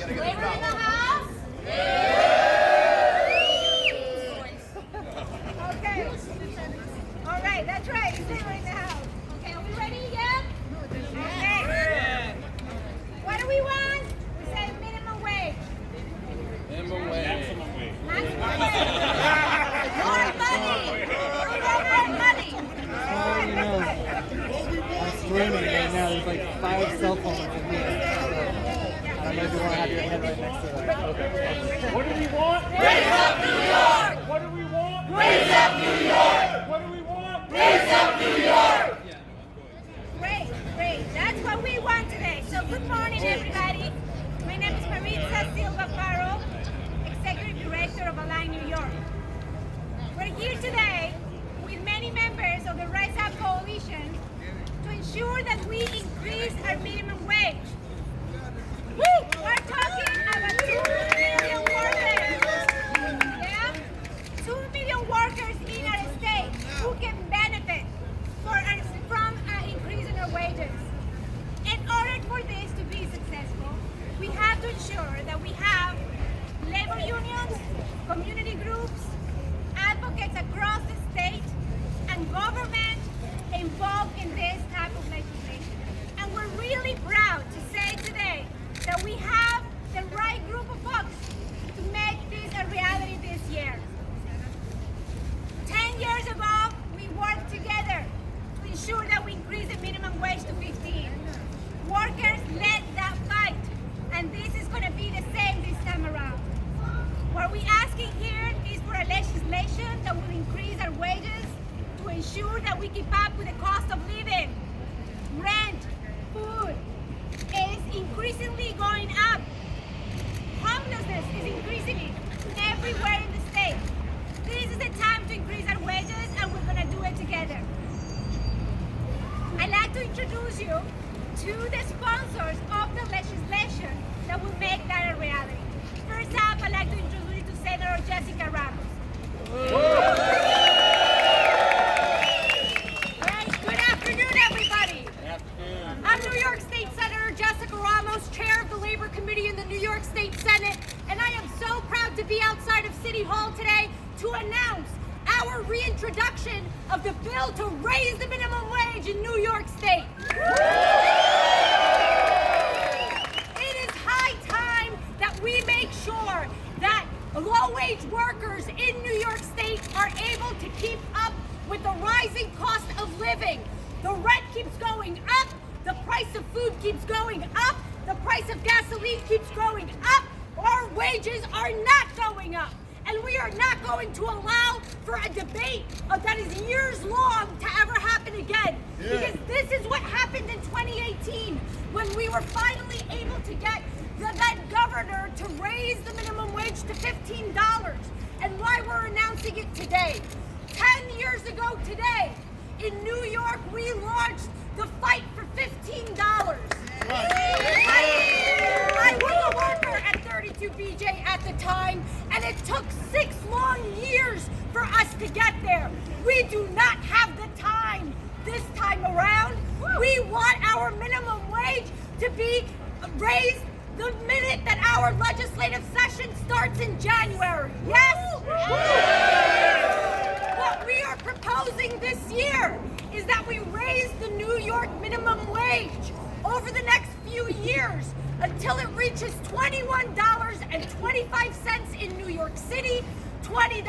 Labor in the house? Okay. All right, that's right. It's labor in the house. Okay, are we ready yet? Okay. What do we want? We say minimum wage. Minimum wage. Maximum wage. More money. More money. I'm streaming right now. There's like 5 cell phones in here. So I don't know if you want to have your head right next to it. What do we want? Raise up New York. What do we want? Raise up New York. What do we want? Raise up New York. Great, great. That's what we want today. So good morning, everybody. My name is Maritza Silva Faro, Executive Director of Align New York. We're here today with many members of the Rise Up Coalition to ensure that we increase our minimum wage. Woo! We're talking about 2 million workers. Yeah? 2 million workers in our state who can benefit from increasing our wages. In order for this to be successful, we have to ensure that we have labor unions, community groups, advocates across the state, and government involved in this type of legislation. And we're really proud to say today that we have the right group of folks to make this a reality this year. 10 years ago, we worked together to ensure that we increase the minimum wage to 15. Workers led that fight, and this is going to be the same this time around. What we're asking here is for a legislation that will increase our wages to ensure that we keep up with the cost of living. Rent, food is increasingly going up. Homelessness is increasing everywhere in the state. This is the time to increase our wages, and we're going to do it together. I'd like to introduce you to the sponsors of the legislation that will make that a reality. First up, I'd like to introduce you to Senator Jessica Ramos. Right, good afternoon, everybody. I'm New York State Senator Jessica Ramos, Chair of the Labor Committee in the New York State Senate, and I am so proud to be outside of City Hall today to announce our reintroduction of the bill to raise the minimum wage in New York State. It is high time that we make sure that low-wage workers in New York State are able to keep up with the rising cost of living. The rent keeps going up, the price of food keeps going up, the price of gasoline keeps going up, our wages are not going up. And we are not going to allow for a debate that is years long to ever happen again. Because this is what happened in 2018 when we were finally able to get the then governor to raise the minimum wage to $15. And why we're announcing it today. 10 years ago today, in New York, we launched the fight for $15. I was a worker at 32 BJ at the time, and it took 6 long years for us to get there. We do not have the time this time around. We want our minimum wage to be raised the minute that our legislative session starts in January. Yes? What we are proposing this year is that we raise the New York minimum wage over the next few years until it reaches $21.25 in New York City, $20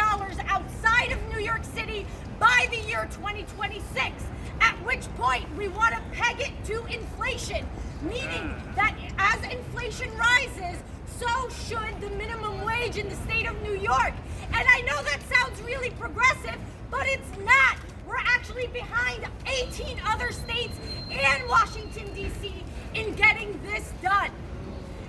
outside of New York City by the year 2026, at which point we want to peg it to inflation, meaning that as inflation rises, so should the minimum wage in the state of New York. And I know that sounds really progressive, but it's not. We're actually behind 18 other states and Washington, D.C. in getting this done.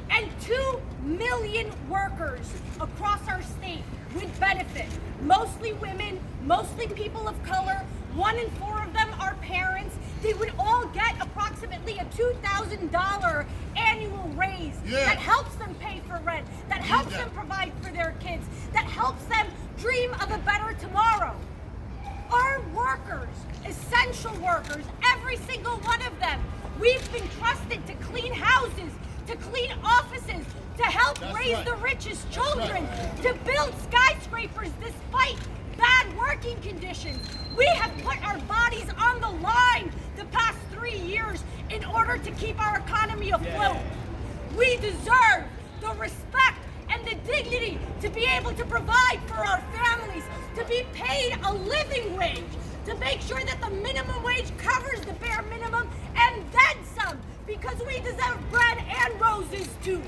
And 2 million workers across our state would benefit. Mostly women, mostly people of color. 1 in 4 of them are parents. They would all get approximately a $2,000 annual raise that helps them pay for rent, that helps them provide for their kids, that helps them dream of a better tomorrow. Our workers, essential workers, every single one of them, we've been trusted to clean houses, to clean offices, to help raise the richest children, to build skyscrapers despite bad working conditions. We have put our bodies on the line the past 3 years in order to keep our economy afloat. We deserve the respect and the dignity to be able to provide for our families, to be paid a living wage, to make sure that the minimum wage covers the bare minimum and then some, because we deserve bread and roses too.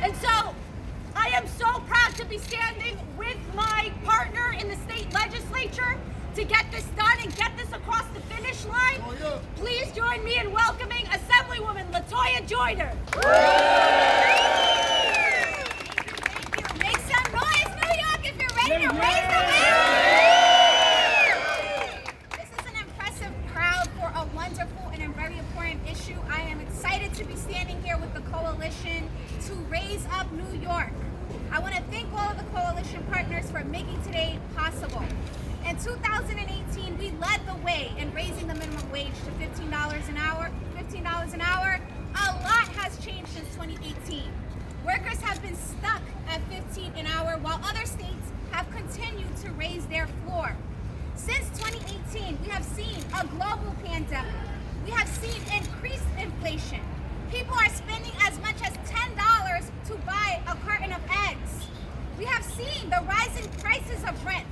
And so, I am so proud to be standing with my partner in the state legislature to get this done and get this across the finish line. Please join me in welcoming Assemblywoman LaToya Joyner. Thank you. Make some noise, New York, if you're ready to raise the wind. This is an impressive crowd for a wonderful and a very important issue. I am excited to be standing here with the coalition to raise up New York. I want to thank all of the coalition partners for making today possible. In 2018, we led the way in raising the minimum wage to $15 an hour. A lot has changed since 2018. Workers have been stuck at $15 an hour while other states have continued to raise their floor. Since 2018, we have seen a global pandemic. We have seen increased inflation. People are spending as much as $10 to buy a carton of eggs. We have seen the rising prices of rent.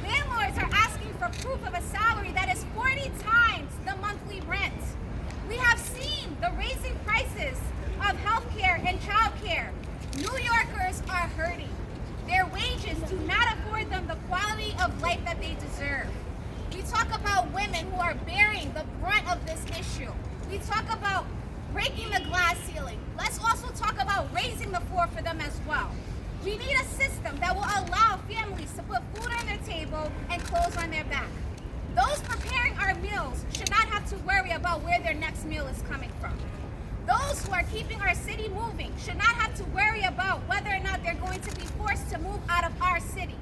Landlords are asking for proof of a salary that is 40 times the monthly rent. We have seen the raising prices of healthcare and childcare. New Yorkers are hurting. Their wages do not afford them the quality of life that they deserve. We talk about women who are bearing the brunt of this issue. We talk about breaking the glass ceiling. Let's also talk about raising the floor for them as well. We need a system that will allow families to put food on their table and clothes on their back. Those preparing our meals should not have to worry about where their next meal is coming from. Those who are keeping our city moving should not have to worry about whether or not they're going to be forced to move out of our city.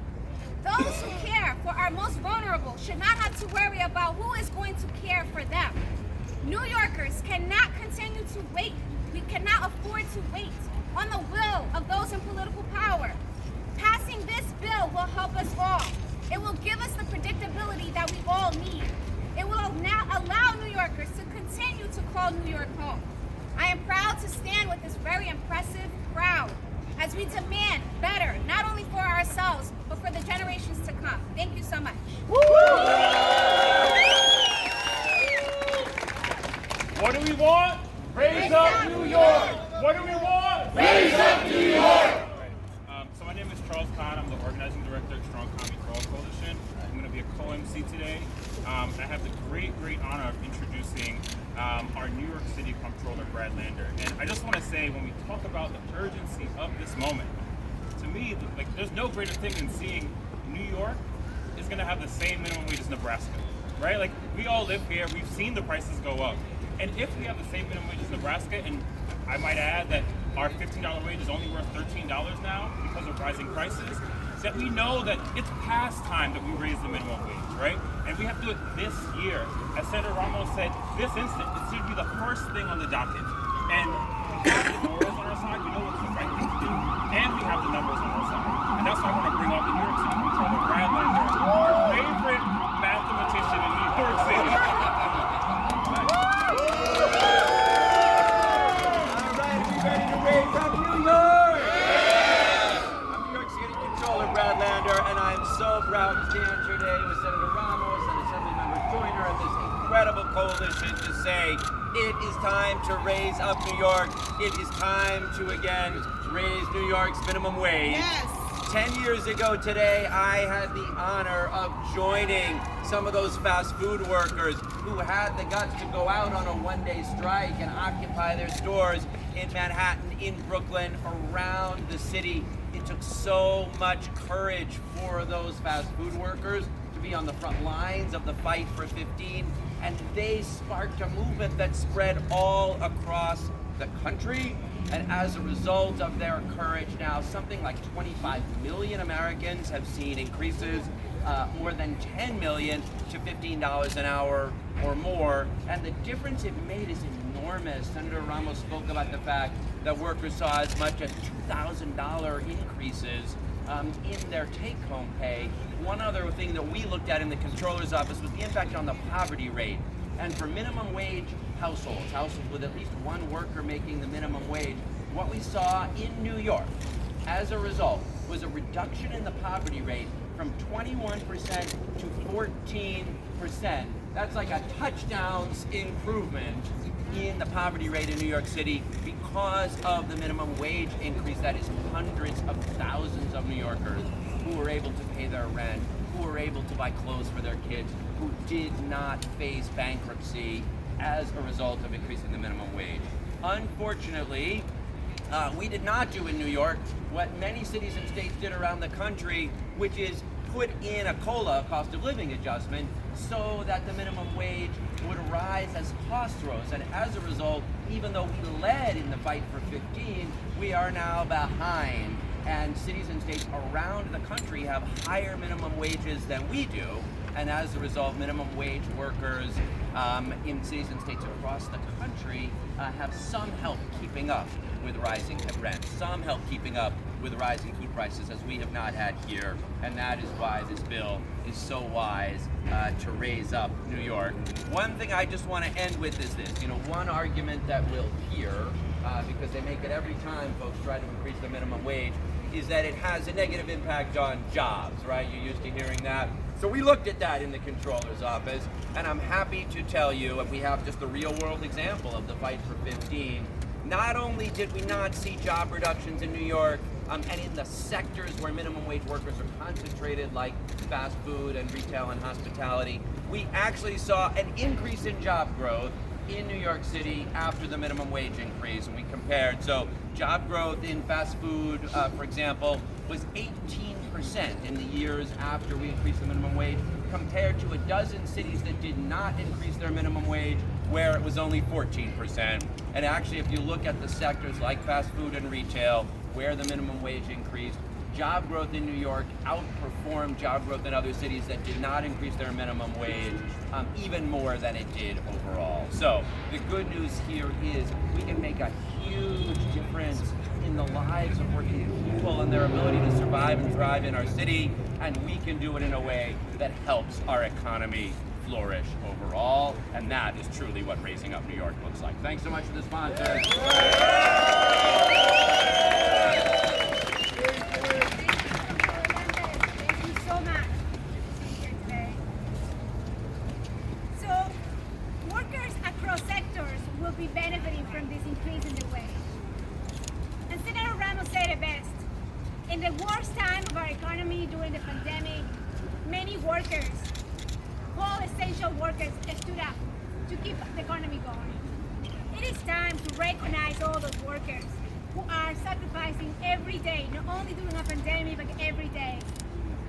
Those who care for our most vulnerable should not have to worry about who is going to care for them. New Yorkers cannot continue to wait. We cannot afford to wait on the will of those in political power. Passing this bill will help us all. It will give us the predictability that we all need. It will now allow New Yorkers to continue to call New York home. I am proud to stand with this very impressive crowd as we demand better, not only for ourselves, but for the generations to come. Thank you so much. What do we want? Raise up New York! What do we want? Raise up New York! So my name is Charles Kahn. I'm the organizing director of Strong Commie for All Coalition. I'm going to be a co-MC today. I have the great honor of introducing our New York City Comptroller, Brad Lander. And I just want to say, when we talk about the urgency of this moment, to me, there's no greater thing than seeing New York is going to have the same minimum wage as Nebraska, right? Like, we all live here. We've seen the prices go up. And if we have the same minimum wage as Nebraska, and I might add that our $15 wage is only worth $13 now because of rising prices, that we know that it's past time that we raise the minimum wage, right? And we have to do it this year. As Senator Ramos said, this instant, it should be the first thing on the docket. And we have the morals on our side, we know what's the right thing to do, and we have the numbers on our side. And that's why I want to bring up the New York City Comptroller, Brad Lander, our favorite mathematician in New York City. Brad Lander, and I'm so proud to stand here today with Senator Ramos and Assemblymember Joyner and this incredible coalition to say it is time to raise up New York. It is time to again raise New York's minimum wage. Yes. 10 years ago today, I had the honor of joining some of those fast food workers who had the guts to go out on a one-day strike and occupy their stores in Manhattan, in Brooklyn, around the city. It took so much courage for those fast food workers to be on the front lines of the fight for 15, and they sparked a movement that spread all across the country And as a result of their courage now, something like 25 million Americans have seen increases, more than 10 million to $15 an hour or more. And the difference it made is enormous. Senator Ramos spoke about the fact that workers saw as much as $2,000 increases in their take-home pay. One other thing that we looked at in the Comptroller's office was the impact on the poverty rate. And for minimum wage households with at least one worker making the minimum wage, what we saw in New York as a result was a reduction in the poverty rate from 21% to 14%. That's like a touchdowns improvement in the poverty rate in New York City because of the minimum wage increase. That is hundreds of thousands of New Yorkers who were able to pay their rent, who were able to buy clothes for their kids, who did not face bankruptcy as a result of increasing the minimum wage. Unfortunately, we did not do in New York what many cities and states did around the country, which is put in a COLA, cost of living adjustment, so that the minimum wage would rise as costs rose. And as a result, even though we led in the fight for 15, we are now behind. And cities and states around the country have higher minimum wages than we do. And as a result, minimum wage workers in cities and states across the country have some help keeping up with rising rent, some help keeping up with rising food prices, as we have not had here. And that is why this bill is so wise to raise up New York. One thing I just want to end with is this. One argument that we'll hear, because they make it every time folks try to increase the minimum wage, is that it has a negative impact on jobs, right? You're used to hearing that. So we looked at that in the Comptroller's office, and I'm happy to tell you, and we have just a real world example of the fight for 15. Not only did we not see job reductions in New York, and in the sectors where minimum wage workers are concentrated, like fast food and retail and hospitality, we actually saw an increase in job growth in New York City after the minimum wage increase, and we compared. So job growth in fast food, for example, was 18% in the years after we increased the minimum wage, compared to a dozen cities that did not increase their minimum wage, where it was only 14%. And actually, if you look at the sectors like fast food and retail, where the minimum wage increased, job growth in New York outperformed job growth in other cities that did not increase their minimum wage even more than it did overall. So the good news here is we can make a huge difference in the lives of working people and their ability to survive and thrive in our city, and we can do it in a way that helps our economy flourish overall, and that is truly what Raising Up New York looks like. Thanks so much to the sponsors. Thank you so much for being here today. So, workers across sectors will be benefiting from this increase in the wage. And Senator Ramos said it best. In the worst time of our economy during the pandemic, many workers, all essential workers, stood up to keep the economy going. It is time to recognize all those workers who are sacrificing every day, not only during a pandemic, but every day.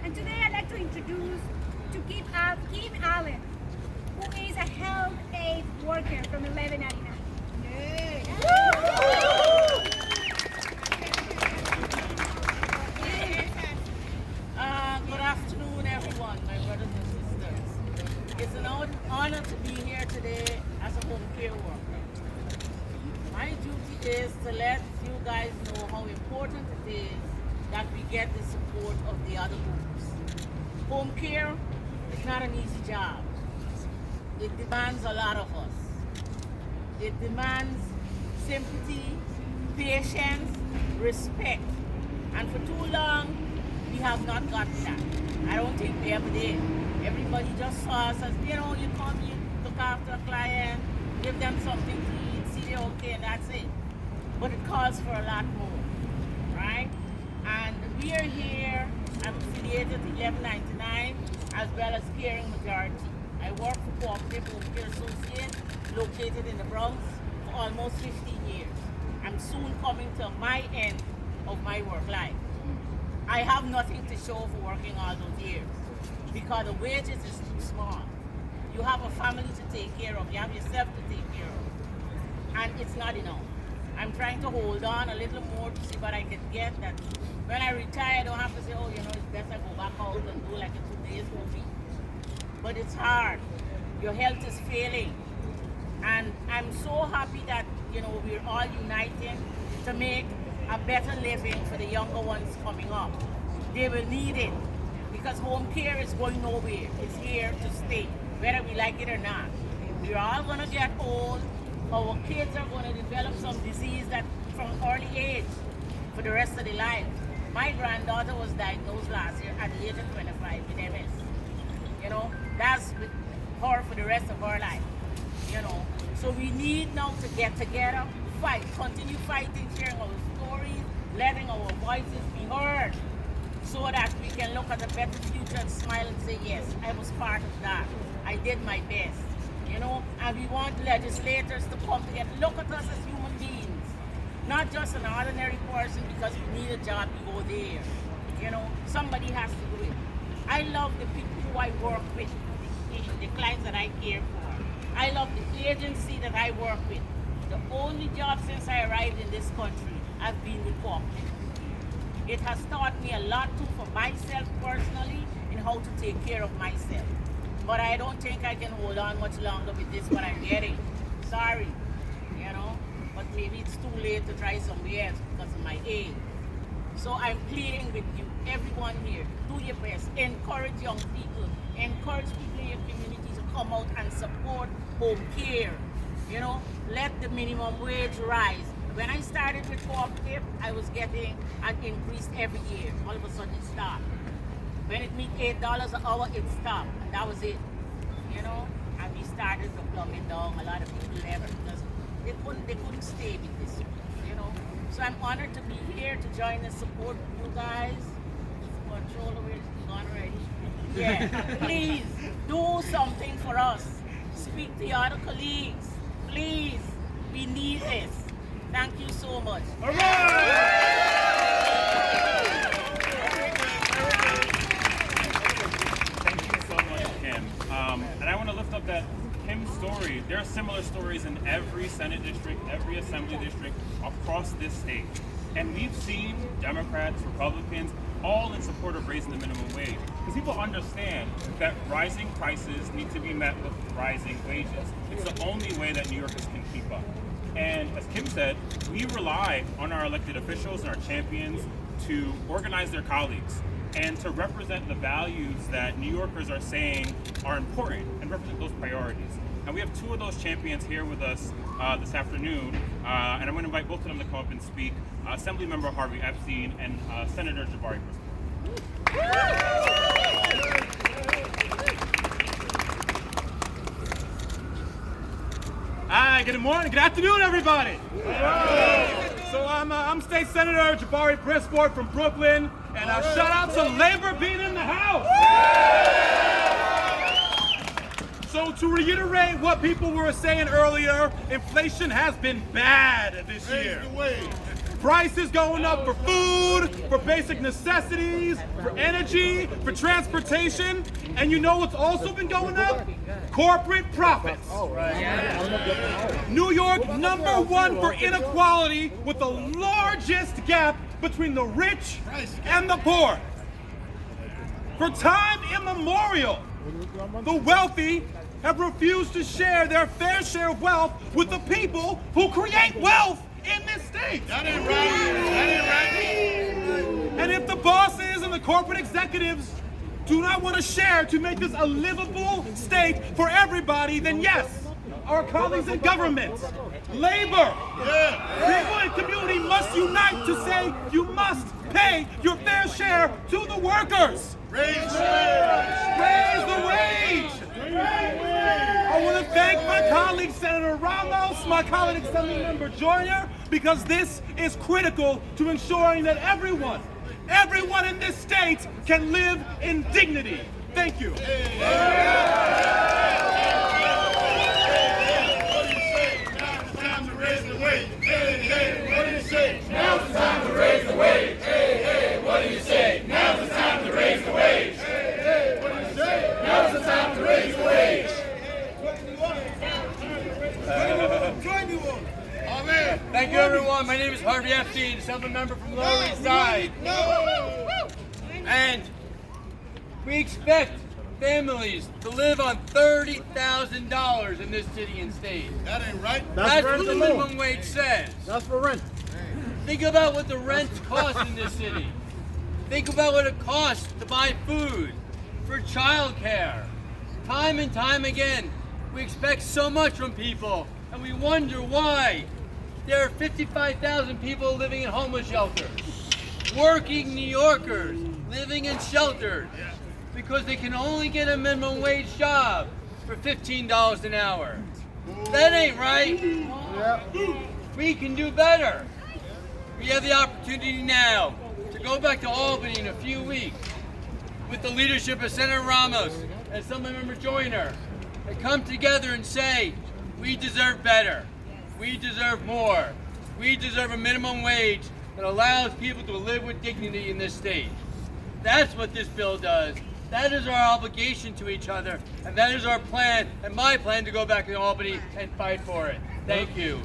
And today I'd like to introduce to Kim Allen, who is a health aid worker from 1199. Good afternoon, everyone, my brothers and sisters. It's an honor to be here today as a home care worker. My duty is to let you guys know how important it is that we get the support of the other groups. Home care is not an easy job. It demands a lot of us. It demands sympathy, patience, respect. And for too long, we have not gotten that. I don't think we ever did. Everybody just saw us as, you come, you look after a client, give them something to eat, see they're okay, and that's it. But it calls for a lot more, right? And we are here, I'm affiliated to 1199, as well as Caring Majority. I work for Cooperative Home Care Associate, located in the Bronx, for almost 15 years. I'm soon coming to my end of my work life. I have nothing to show for working all those years because the wages is too small. You have a family to take care of, you have yourself to take care of, and it's not enough. I'm trying to hold on a little more to see what I can get. That when I retire, I don't have to say, oh, it's best I go back out and do like a 2 days movie. But it's hard. Your health is failing. And I'm so happy that, we're all uniting to make a better living for the younger ones coming up. They will need it because home care is going nowhere. It's here to stay, whether we like it or not. We're all going to get old. Our kids are going to develop some disease that from early age for the rest of their life. My granddaughter was diagnosed last year at the age of 25 with MS. That's with her for the rest of her life. So we need now to get together, fight, continue fighting, sharing our stories, letting our voices be heard, so that we can look at a better future and smile and say, yes, I was part of that. I did my best. And we want legislators to come together, look at us as human beings, not just an ordinary person because we need a job, we go there. Somebody has to do it. I love the people who I work with, the clients that I care for. I love the agency that I work with. The only job since I arrived in this country, I've been with corporate. It has taught me a lot too for myself personally in how to take care of myself. But I don't think I can hold on much longer with this, what I'm getting. Sorry, but maybe it's too late to try somewhere else because of my age. So I'm pleading with you, everyone here, do your best. Encourage young people. Encourage people in your community to come out and support home care. Let the minimum wage rise. When I started with cooperative, I was getting an increase every year. All of a sudden it stopped. When it meet $8 an hour, it stopped. And that was it. And we started to plummet down. A lot of people left because they couldn't stay with this. So I'm honored to be here to join and support you guys. Controller, where's gone already? Yeah, please do something for us. Speak to your other colleagues. Please, we need this. Thank you so much. All right! Thank you so much, Kim. And I want to lift up that Kim's story. There are similar stories in every Senate district, every Assembly district across this state. And we've seen Democrats, Republicans, all in support of raising the minimum wage. Because people understand that rising prices need to be met with rising wages. It's the only way that New Yorkers can keep up. And as Kim said, we rely on our elected officials and our champions to organize their colleagues and to represent the values that New Yorkers are saying are important and represent those priorities. And we have two of those champions here with us this afternoon, and I'm going to invite both of them to come up and speak. Assemblymember Harvey Epstein and Senator Jabari Brisport. Hi, good morning, good afternoon, everybody. So I'm State Senator Jabari Brisport from Brooklyn, and shout out to Labor being in the house. So to reiterate what people were saying earlier, inflation has been bad this year. Prices going up for food, for basic necessities, for energy, for transportation, and you know what's also been going up? Corporate profits. New York, #1 for inequality, with the largest gap between the rich and the poor. For time immemorial, the wealthy have refused to share their fair share of wealth with the people who create wealth in this state. That ain't right. That ain't right. And if the bosses and the corporate executives do not want to share to make this a livable state for everybody, then yes, our colleagues in government, labor, people in community must unite to say you must pay your fair share to the workers. Raise the wage. Raise the wage. I want to thank my colleague Senator Ramos, my colleague Assemblymember Joyner, because this is critical to ensuring that everyone in this state can live in dignity. Thank you. What do you say? Now's the time to raise the wage. Hey, hey, what do you say? Now's the time to raise the wage. Hey, hey, what do you say? Now's the time to raise the wage. Hey, hey, what do you say? Now's the time to raise the wage. Amen. Thank you, everyone. a member from Lower East Side. And we expect families to live on $30,000 in this city and state. That ain't right. That's what the minimum wage says. That's for rent. Think about what the rents cost in this city. Think about what it costs to buy food, for childcare. Time and time again, we expect so much from people, and we wonder why. There are 55,000 people living in homeless shelters, working New Yorkers living in shelters because they can only get a minimum wage job for $15 an hour. That ain't right. We can do better. We have the opportunity now to go back to Albany in a few weeks with the leadership of Senator Ramos and Assemblymember Joyner and come together and say, we deserve better. We deserve more. We deserve a minimum wage that allows people to live with dignity in this state. That's what this bill does. That is our obligation to each other, and that is our plan, and my plan to go back to Albany and fight for it. Thank you.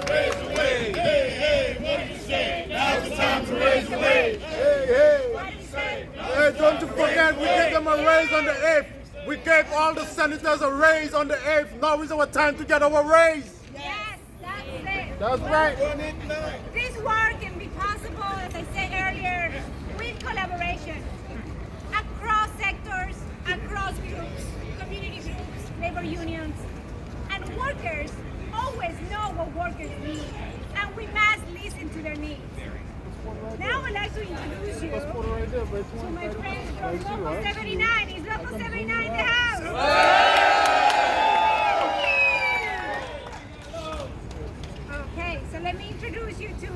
Raise the wage. Hey, hey, what do you say? Now's the time to raise the wage. Hey, hey, what do you say? Hey, don't you forget, we gave them a raise on the 8th. We gave all the senators a raise on the 8th. Now is our time to get our raise. Yes, that's it. That's right. This work can be possible, as I said earlier, with collaboration across sectors, across groups, community groups, labor unions, and workers always know what workers need, and we must listen to their needs. Now I'd like to introduce you to my friends from Local 79. Is Local 79 in the house? Okay, so let me introduce you to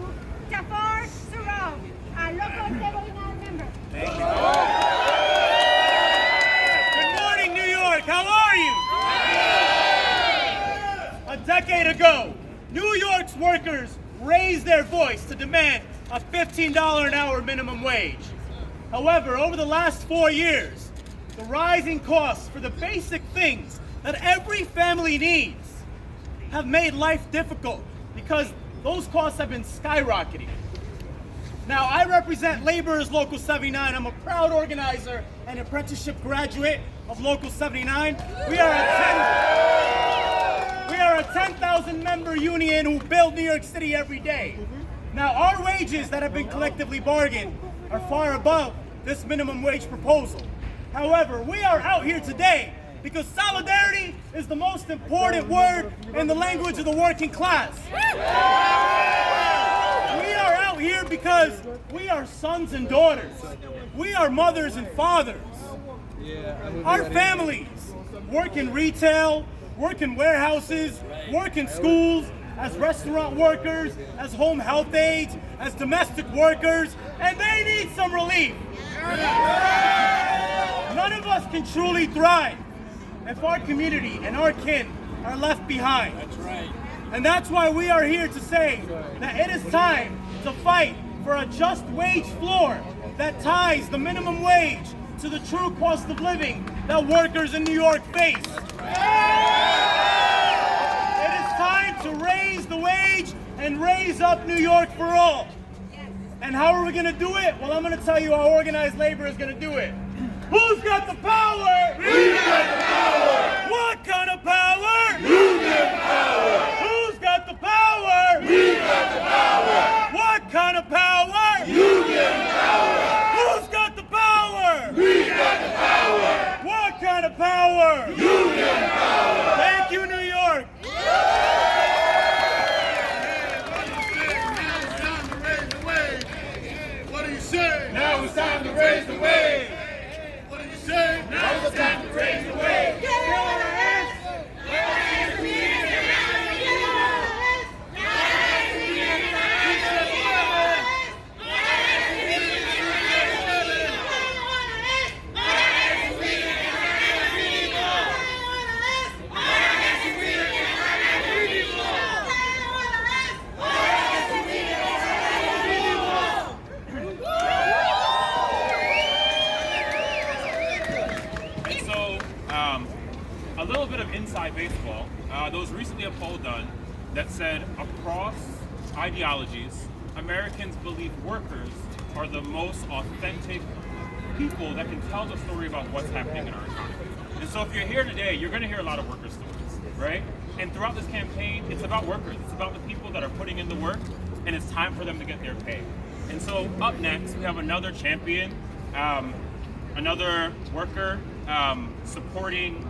Jafar Sarov, a Local 79 member. Good morning, New York. How are you? A decade ago, New York's workers raised their voice to demand a $15 an hour minimum wage. However, over the last 4 years, the rising costs for the basic things that every family needs have made life difficult because those costs have been skyrocketing. Now, I represent Laborers Local 79. I'm a proud organizer and apprenticeship graduate of Local 79. We are a 10,000 member union who build New York City every day. Now, our wages that have been collectively bargained are far above this minimum wage proposal. However, we are out here today because solidarity is the most important word in the language of the working class. We are out here because we are sons and daughters. We are mothers and fathers. Our families work in retail, work in warehouses, work in schools, as restaurant workers, as home health aides, as domestic workers, and they need some relief. None of us can truly thrive if our community and our kin are left behind. That's right. And that's why we are here to say that it is time to fight for a just wage floor that ties the minimum wage to the true cost of living that workers in New York face. It is time to raise the wage and raise up New York for all. And how are we going to do it? Well, I'm going to tell you how organized labor is going to do it. Who's got the power? We got the power. What kind of power? Union power. Who's got the power? We got the power. What kind of power? Union power. Who's got the power? We got the power. What kind of power? Union power. Thank you, New York. What do you say? Now it's time to raise the wage. What do you say? Now it's time to raise the wage. baseball, there was recently a poll done that said across ideologies, Americans believe workers are the most authentic people that can tell the story about what's happening in our economy. And so if you're here today, you're going to hear a lot of worker stories, right? And throughout this campaign, it's about workers. It's about the people that are putting in the work, and it's time for them to get their pay. And so up next, we have another champion, another worker supporting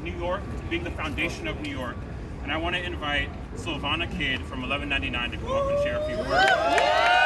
New York, being the foundation of New York. And I want to invite Silvana Kidd from 1199 to come up and share a few words.